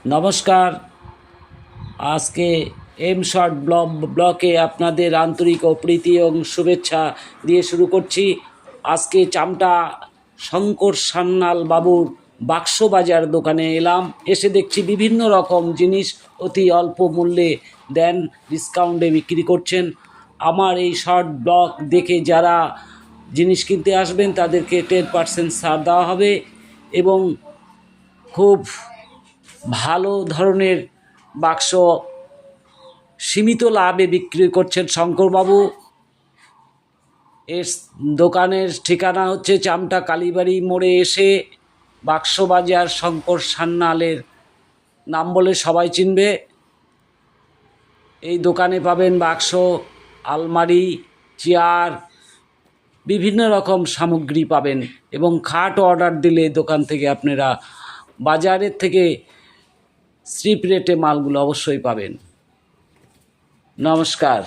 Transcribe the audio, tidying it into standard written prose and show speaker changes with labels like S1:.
S1: নমস্কার। আজকে M short ব্লকে আপনাদের আন্তরিক ও প্রীতি এবং শুভেচ্ছা দিয়ে শুরু করছি। আজকে চামটা শঙ্কর সান্যাল বাবুর বাক্স বাজার দোকানে এলাম। এসে দেখছি বিভিন্ন রকম জিনিস অতি অল্প মূল্যে দেন, ডিসকাউন্টে বিক্রি করছেন। আমার এই শর্ট ব্লগ দেখে যারা জিনিস কিনতে আসবেন তাদেরকে 10% ছাড় দেওয়া হবে এবং খুব ভালো ধরনের বাক্স সীমিত লাভে বিক্রি করছেন শঙ্করবাবু। এর দোকানের ঠিকানা হচ্ছে চামটা কালীবাড়ি মোড়ে এসে বাক্স বাজার শঙ্কর সান্যালের নাম বলে সবাই চিনবে। এই দোকানে পাবেন বাক্স, আলমারি, চেয়ার, বিভিন্ন রকম সামগ্রী পাবেন এবং খাট অর্ডার দিলে দোকান থেকে আপনারা বাজারের থেকে চিপ রেটে মালগুলো অবশ্যই পাবেন। নমস্কার।